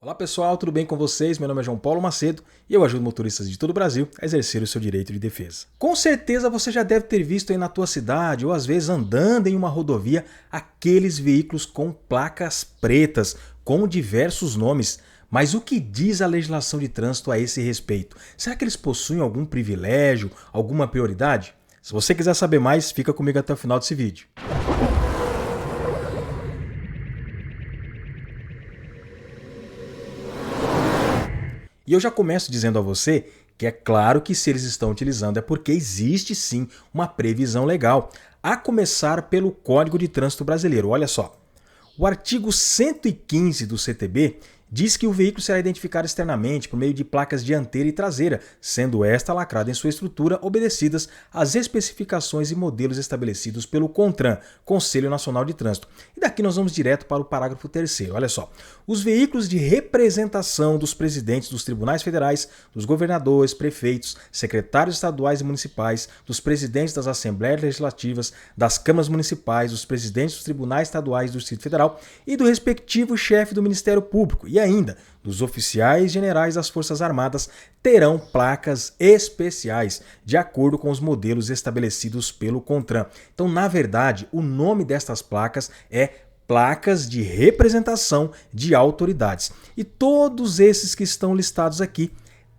Olá pessoal, tudo bem com vocês? Meu nome é João Paulo Macedo e eu ajudo motoristas de todo o Brasil a exercer o seu direito de defesa. Com certeza você já deve ter visto aí na tua cidade ou às vezes andando em uma rodovia aqueles veículos com placas pretas, com diversos nomes. Mas o que diz a legislação de trânsito a esse respeito? Será que eles possuem algum privilégio, alguma prioridade? Se você quiser saber mais, fica comigo até o final desse vídeo. E eu já começo dizendo a você que é claro que se eles estão utilizando é porque existe sim uma previsão legal, a começar pelo Código de Trânsito Brasileiro. Olha só, o artigo 115 do CTB diz que o veículo será identificado externamente por meio de placas dianteira e traseira, sendo esta lacrada em sua estrutura, obedecidas às especificações e modelos estabelecidos pelo CONTRAN, Conselho Nacional de Trânsito. E daqui nós vamos direto para o parágrafo 3º. Olha só. Os veículos de representação dos presidentes dos tribunais federais, dos governadores, prefeitos, secretários estaduais e municipais, dos presidentes das assembleias legislativas, das câmaras municipais, dos presidentes dos tribunais estaduais do Distrito Federal e do respectivo chefe do Ministério Público e ainda dos oficiais generais das Forças Armadas terão placas especiais, de acordo com os modelos estabelecidos pelo CONTRAN. Então, na verdade, o nome destas placas é placas de representação de autoridades. E todos esses que estão listados aqui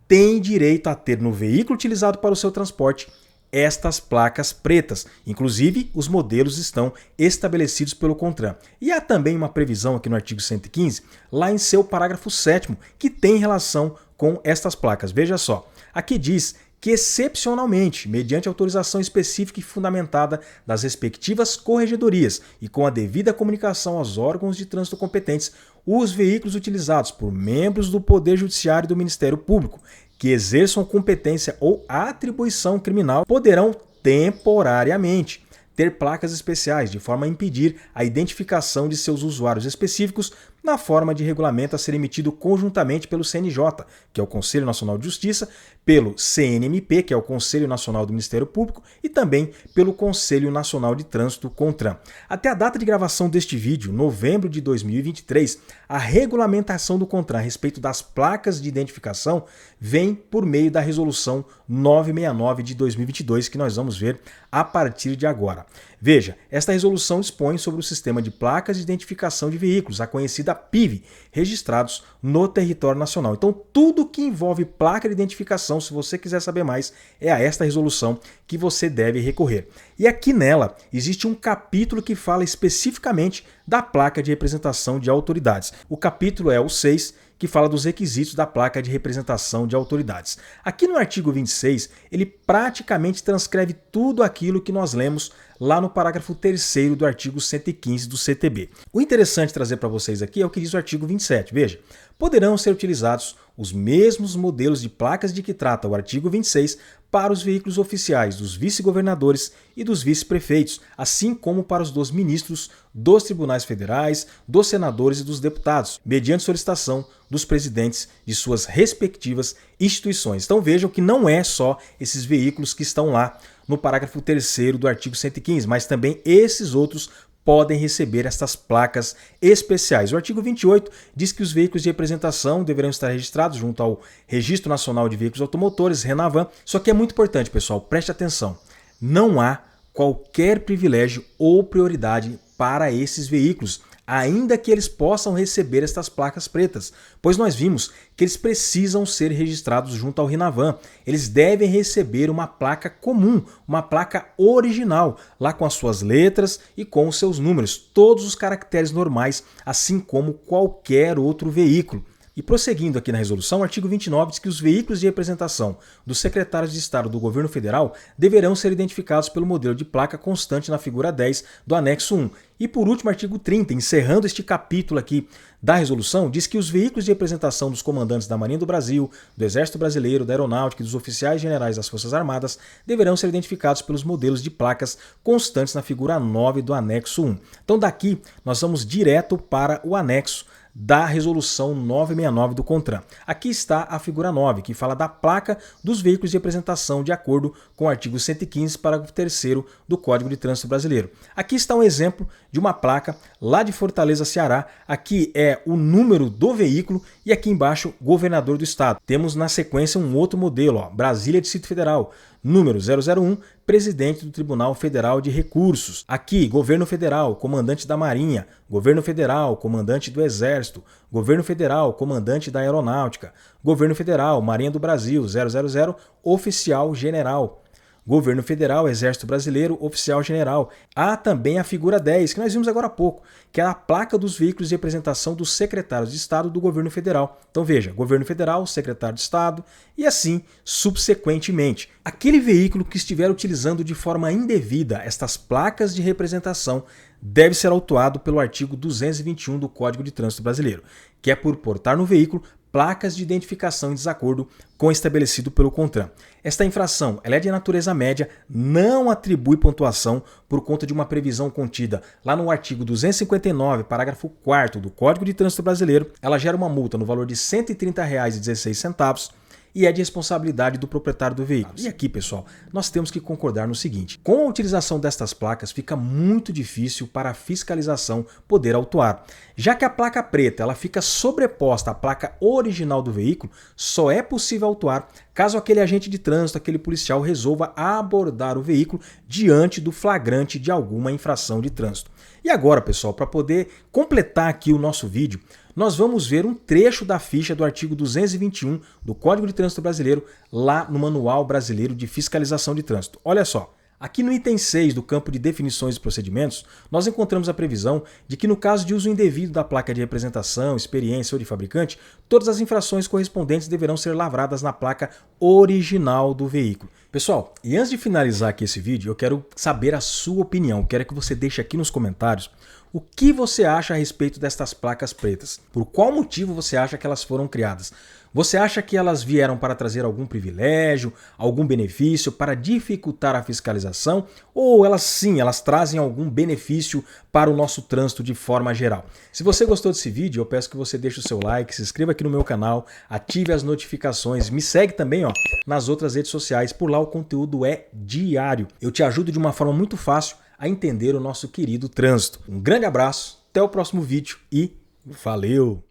têm direito a ter no veículo utilizado para o seu transporte estas placas pretas. Inclusive, os modelos estão estabelecidos pelo CONTRAN. E há também uma previsão aqui no artigo 115, lá em seu parágrafo 7º, que tem relação com estas placas. Veja só, aqui diz que excepcionalmente, mediante autorização específica e fundamentada das respectivas corregedorias e com a devida comunicação aos órgãos de trânsito competentes, os veículos utilizados por membros do Poder Judiciário e do Ministério Público que exerçam competência ou atribuição criminal poderão temporariamente ter placas especiais, de forma a impedir a identificação de seus usuários específicos na forma de regulamento a ser emitido conjuntamente pelo CNJ, que é o Conselho Nacional de Justiça, pelo CNMP, que é o Conselho Nacional do Ministério Público, e também pelo Conselho Nacional de Trânsito, CONTRAN. Até a data de gravação deste vídeo, novembro de 2023, a regulamentação do CONTRAN a respeito das placas de identificação vem por meio da Resolução 969 de 2022, que nós vamos ver a partir de agora. Veja, esta resolução dispõe sobre o sistema de placas de identificação de veículos, a conhecida PIV, registrados no território nacional. Então, tudo que envolve placa de identificação, se você quiser saber mais, é a esta resolução que você deve recorrer. E aqui nela existe um capítulo que fala especificamente da placa de representação de autoridades. O capítulo é o 6, que fala dos requisitos da placa de representação de autoridades. Aqui no artigo 26, ele praticamente transcreve tudo aquilo que nós lemos lá no parágrafo 3º do artigo 115 do CTB. O interessante trazer para vocês aqui é o que diz o artigo 27. Veja, poderão ser utilizados os mesmos modelos de placas de que trata o artigo 26 para os veículos oficiais dos vice-governadores e dos vice-prefeitos, assim como para os dos ministros dos tribunais federais, dos senadores e dos deputados, mediante solicitação dos presidentes de suas respectivas instituições. Então vejam que não é só esses veículos que estão lá no parágrafo 3º do artigo 115, mas também esses outros podem receber estas placas especiais. O artigo 28 diz que os veículos de representação deverão estar registrados junto ao Registro Nacional de Veículos Automotores, RENAVAN. Só que é muito importante, pessoal, preste atenção. Não há qualquer privilégio ou prioridade para esses veículos, ainda que eles possam receber estas placas pretas, pois nós vimos que eles precisam ser registrados junto ao RENAVAN. Eles devem receber uma placa comum, uma placa original, lá com as suas letras e com os seus números, todos os caracteres normais, assim como qualquer outro veículo. E prosseguindo aqui na resolução, o artigo 29 diz que os veículos de representação dos secretários de Estado do Governo Federal deverão ser identificados pelo modelo de placa constante na figura 10 do anexo 1. E por último, artigo 30, encerrando este capítulo aqui da resolução, diz que os veículos de representação dos comandantes da Marinha do Brasil, do Exército Brasileiro, da Aeronáutica e dos oficiais generais das Forças Armadas deverão ser identificados pelos modelos de placas constantes na figura 9 do anexo 1. Então daqui nós vamos direto para o anexo da resolução 969 do CONTRAN. Aqui está a figura 9, que fala da placa dos veículos de apresentação de acordo com o artigo 115, parágrafo 3º do Código de Trânsito Brasileiro. Aqui está um exemplo de uma placa lá de Fortaleza, Ceará. Aqui é o número do veículo e aqui embaixo, governador do estado. Temos na sequência um outro modelo, ó, Brasília, Distrito Federal, número 001, presidente do Tribunal Federal de Recursos. Aqui, governo federal, comandante da Marinha, governo federal, comandante do Exército, governo federal, comandante da Aeronáutica, governo federal, Marinha do Brasil, 000, oficial general. Governo Federal, Exército Brasileiro, Oficial General. Há também a figura 10, que nós vimos agora há pouco, que é a placa dos veículos de apresentação dos secretários de Estado do Governo Federal. Então veja, Governo Federal, Secretário de Estado e assim subsequentemente. Aquele veículo que estiver utilizando de forma indevida estas placas de representação deve ser autuado pelo artigo 221 do Código de Trânsito Brasileiro, que é por portar no veículo placas de identificação em desacordo com o estabelecido pelo CONTRAN. Esta infração ela é de natureza média, não atribui pontuação por conta de uma previsão contida lá no artigo 259, parágrafo 4º do Código de Trânsito Brasileiro. Ela gera uma multa no valor de R$ 130,16 e é de responsabilidade do proprietário do veículo. E aqui, pessoal, nós temos que concordar no seguinte: com a utilização destas placas fica muito difícil para a fiscalização poder autuar. Já que a placa preta ela fica sobreposta à placa original do veículo, só é possível autuar caso aquele agente de trânsito, aquele policial resolva abordar o veículo diante do flagrante de alguma infração de trânsito. E agora, pessoal, para poder completar aqui o nosso vídeo, nós vamos ver um trecho da ficha do artigo 221 do Código de Trânsito Brasileiro lá no Manual Brasileiro de Fiscalização de Trânsito. Olha só. Aqui no item 6 do campo de definições e procedimentos, nós encontramos a previsão de que no caso de uso indevido da placa de representação, experiência ou de fabricante, todas as infrações correspondentes deverão ser lavradas na placa original do veículo. Pessoal, e antes de finalizar aqui esse vídeo, eu quero saber a sua opinião. Quero que você deixe aqui nos comentários o que você acha a respeito destas placas pretas. Por qual motivo você acha que elas foram criadas? Você acha que elas vieram para trazer algum privilégio, algum benefício, para dificultar a fiscalização? Ou elas sim, elas trazem algum benefício para o nosso trânsito de forma geral? Se você gostou desse vídeo, eu peço que você deixe o seu like, se inscreva aqui no meu canal, ative as notificações, me segue também nas outras redes sociais, por lá o conteúdo é diário. Eu te ajudo de uma forma muito fácil a entender o nosso querido trânsito. Um grande abraço, até o próximo vídeo e valeu!